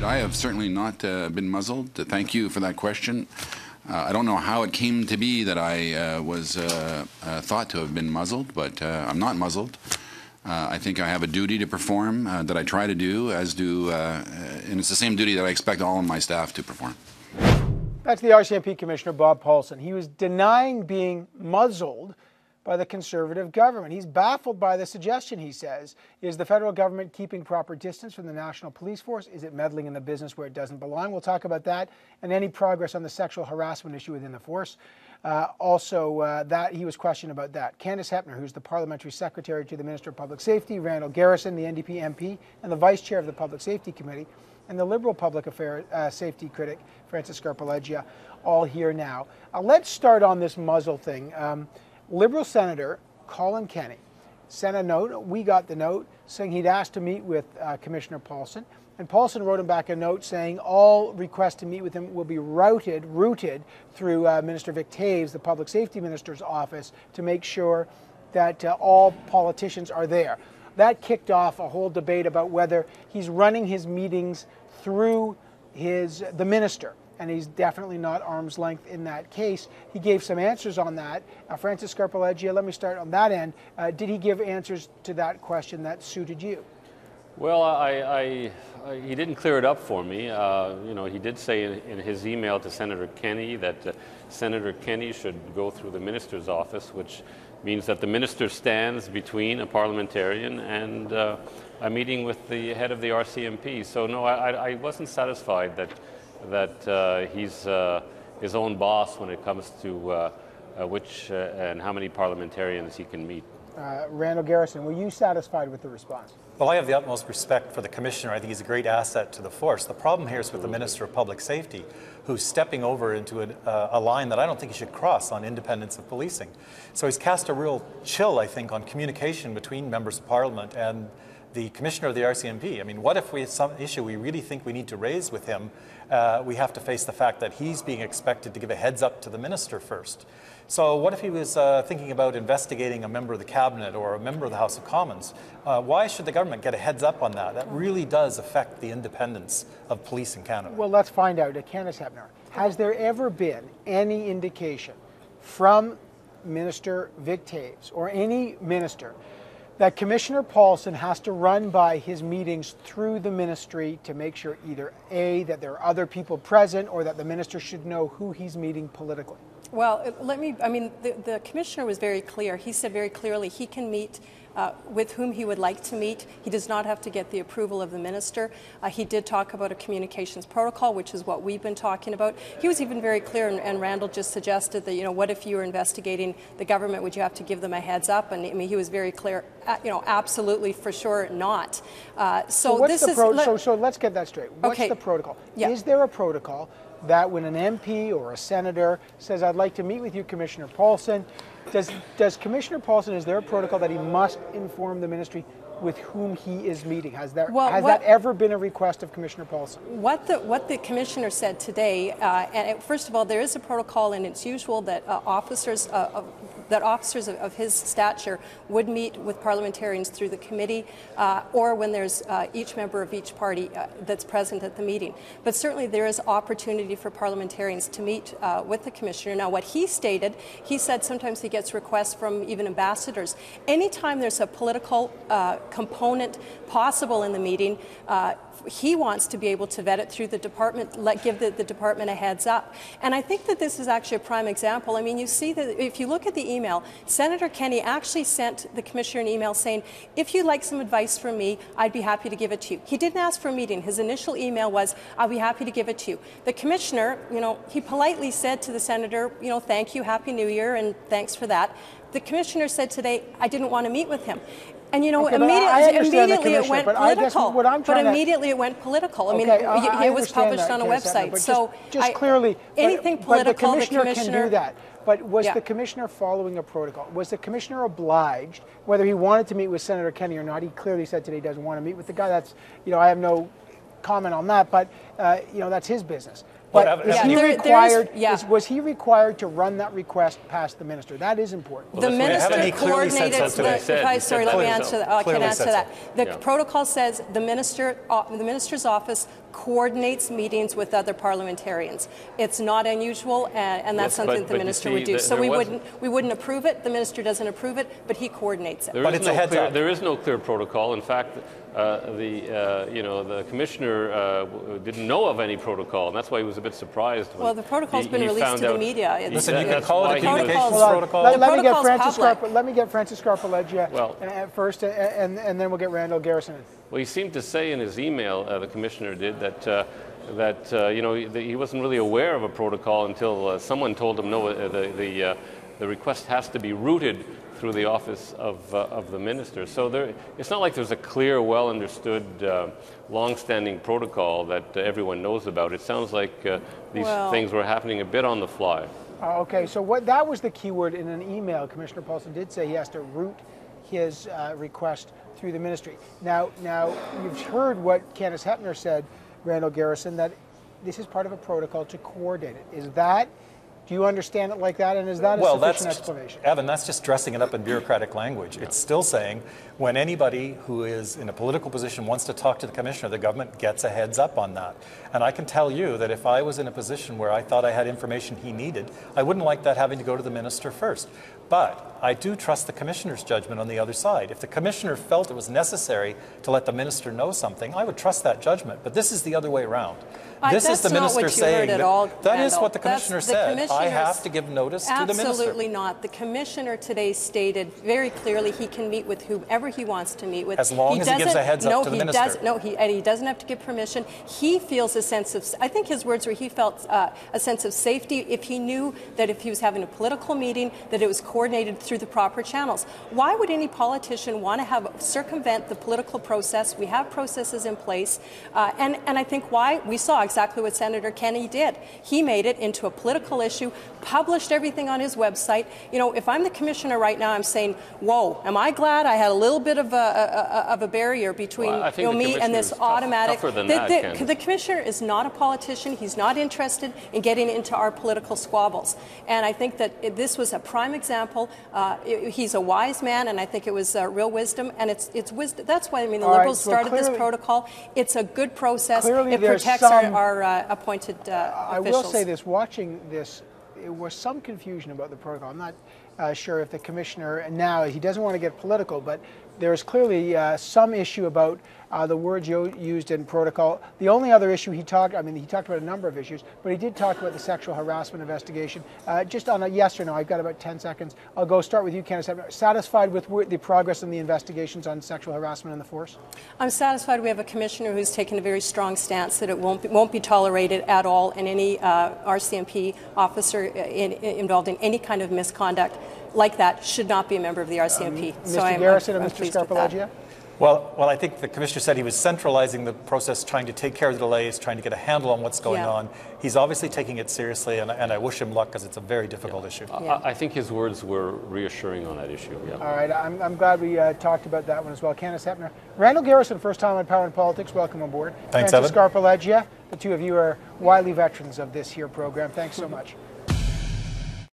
I have certainly not been muzzled. Thank you for that question. I don't know how it came to be that I was thought to have been muzzled, but I'm not muzzled. I think I have a duty to perform that I try to do, and it's the same duty that I expect all of my staff to perform. That's the RCMP Commissioner Bob Paulson. He was denying being muzzled by the Conservative government. He's baffled by the suggestion, he says. Is the federal government keeping proper distance from the National Police Force? Is it meddling in the business where it doesn't belong? We'll talk about that and any progress on the sexual harassment issue within the force. That he was questioned about that. Candice Hoeppner, who's the Parliamentary Secretary to the Minister of Public Safety, Randall Garrison, the NDP MP, and the Vice Chair of the Public Safety Committee, and the Liberal Public Affairs Safety critic, Scarpaleggia, all here now. Let's start on this muzzle thing. Liberal Senator Colin Kenny sent a note. We got the note saying he'd asked to meet with Commissioner Paulson. And Paulson wrote him back a note saying all requests to meet with him will be routed through Minister Vic Taves, the Public Safety Minister's office, to make sure that all politicians are there. That kicked off a whole debate about whether he's running his meetings through the minister. And he's definitely not arm's length in that case. He gave some answers on that. Scarpaleggia, let me start on that end. Did he give answers to that question that suited you? Well, he didn't clear it up for me. He did say in his email to Senator Kenny that Senator Kenny should go through the minister's office, which means that the minister stands between a parliamentarian and a meeting with the head of the RCMP. So no, I wasn't satisfied that he's his own boss when it comes to which and how many parliamentarians he can meet. Randall Garrison, were you satisfied with the response? Well, I have the utmost respect for the Commissioner. I think he's a great asset to the force. The problem here is with the Minister of Public Safety, who's stepping over into a line that I don't think he should cross on independence of policing. So he's cast a real chill, I think, on communication between members of Parliament and the Commissioner of the RCMP. I mean, what if we have some issue we really think we need to raise with him? We have to face the fact that he's being expected to give a heads up to the Minister first. So what if he was thinking about investigating a member of the Cabinet or a member of the House of Commons? Why should the government get a heads up on that? That really does affect the independence of police in Canada. Well, let's find out. Candice Hoeppner, has there ever been any indication from Minister Vic Taves or any minister that Commissioner Paulson has to run by his meetings through the ministry to make sure either A, that there are other people present, or that the minister should know who he's meeting politically? Well, the Commissioner was very clear. He said very clearly he can meet with whom he would like to meet. He does not have to get the approval of the minister. He did talk about a communications protocol, which is what we've been talking about. He was even very clear, and Randall just suggested that, what if you were investigating the government, would you have to give them a heads up? And I mean, he was very clear, absolutely, for sure not. So let's get that straight. What's the protocol? Yeah. Is there a protocol that when an MP or a senator says, I'd like to meet with you, Commissioner Paulson, does Commissioner Paulson, is there a protocol that he must inform the ministry with whom he is meeting? Has that ever been a request of Commissioner Paulson? What the Commissioner said today, first of all, there is a protocol, and it's usual that officers of his stature would meet with parliamentarians through the committee or when there's each member of each party that's present at the meeting. But certainly there is opportunity for parliamentarians to meet with the Commissioner. Now, what he stated, he said sometimes he gets requests from even ambassadors. Anytime there's a political component possible in the meeting, he wants to be able to vet it through the department, give the department a heads up. And I think that this is actually a prime example. I mean, you see that if you look at the email, Senator Kenny actually sent the Commissioner an email saying, if you'd like some advice from me, I'd be happy to give it to you. He didn't ask for a meeting. His initial email was, I'll be happy to give it to you. The Commissioner, he politely said to the Senator, thank you, Happy New Year, and thanks for that. The Commissioner said today, I didn't want to meet with him. And immediately it went political. Immediately it went political. I mean, it was published on a website. So clearly, anything political, the Commissioner can do that. But was the Commissioner following a protocol? Was the Commissioner obliged, whether he wanted to meet with Senator Kenny or not? He clearly said today he doesn't want to meet with the guy. That's, I have no comment on that. But that's his business. But was he required to run that request past the minister? That is important. The minister coordinated. Sorry, let me answer that. I can answer that. The protocol says the minister's office coordinates meetings with other parliamentarians. It's not unusual, and that's something the minister would do. So we wouldn't approve it. The minister doesn't approve it, but he coordinates it. There is no clear protocol. In fact, the commissioner didn't know of any protocol, and that's why he was a bit surprised. Well, the protocol's been released to the media. Listen, you can call it a communications protocol. Let me get Francis Scarpaleggia first, and then we'll get Randall Garrison. Well, he seemed to say in his email, the commissioner did, that he wasn't really aware of a protocol until someone told him, no, the request has to be routed through the office of the minister. So it's not like there's a clear, well-understood, long-standing protocol that everyone knows about. It sounds like these things were happening a bit on the fly. Okay, so that was the key word in an email. Commissioner Paulson did say he has to route his request through the ministry. Now you've heard what Candice Hoeppner said, Randall Garrison, that this is part of a protocol to coordinate it. Is that, do you understand it like that, and is that a sufficient explanation? Evan, that's just dressing it up in bureaucratic language. It's still saying when anybody who is in a political position wants to talk to the commissioner, the government gets a heads up on that. And I can tell you that if I was in a position where I thought I had information he needed, I wouldn't like that having to go to the minister first. But I do trust the commissioner's judgment on the other side. If the commissioner felt it was necessary to let the minister know something, I would trust that judgment. But this is the other way around. This is the minister saying that is what the commissioner said. I have to give notice to the minister. Absolutely not. The commissioner today stated very clearly he can meet with whoever he wants to meet with. As long as he gives a heads up to the minister. And he doesn't have to give permission. He feels a sense of, I think his words were, he felt a sense of safety if he knew that if he was having a political meeting, that it was coordinated through the proper channels. Why would any politician want to circumvent the political process? We have processes in place. And I think why we saw exactly what Senator Kenney did. He made it into a political issue, published everything on his website. You know, if I'm the commissioner right now, I'm saying, whoa, am I glad I had a little bit of a barrier between me and this automatic. The commissioner is not a politician. He's not interested in getting into our political squabbles. And I think that this was a prime example. He's a wise man, and I think it was real wisdom. And it's wisdom. That's why, I mean, the Liberals started this protocol. It's a good process. It protects our appointed officials. I will say this, watching this, there was some confusion about the protocol. I'm not sure if the commissioner, and now he doesn't want to get political, but there is clearly some issue about the words used in protocol. The only other issue he talked about a number of issues, but he did talk about the sexual harassment investigation. Just on a yes or no, I've got about 10 seconds. I'll start with you, Candice. Satisfied with the progress in the investigations on sexual harassment in the force? I'm satisfied we have a commissioner who's taken a very strong stance that it won't be tolerated at all, and any RCMP officer involved in any kind of misconduct like that should not be a member of the RCMP. Mr. Garrison and Mr. Scarpaleggia? Well, I think the commissioner said he was centralizing the process, trying to take care of the delays, trying to get a handle on what's going on. He's obviously taking it seriously, and I wish him luck because it's a very difficult issue. I think his words were reassuring on that issue. Yeah. All right, I'm glad we talked about that one as well. Candice Hoeppner. Randall Garrison, first time on Power and Politics. Welcome aboard. Thanks, Francis Evan. Scarpaleggia. The two of you are widely veterans of this here program. Thanks so much.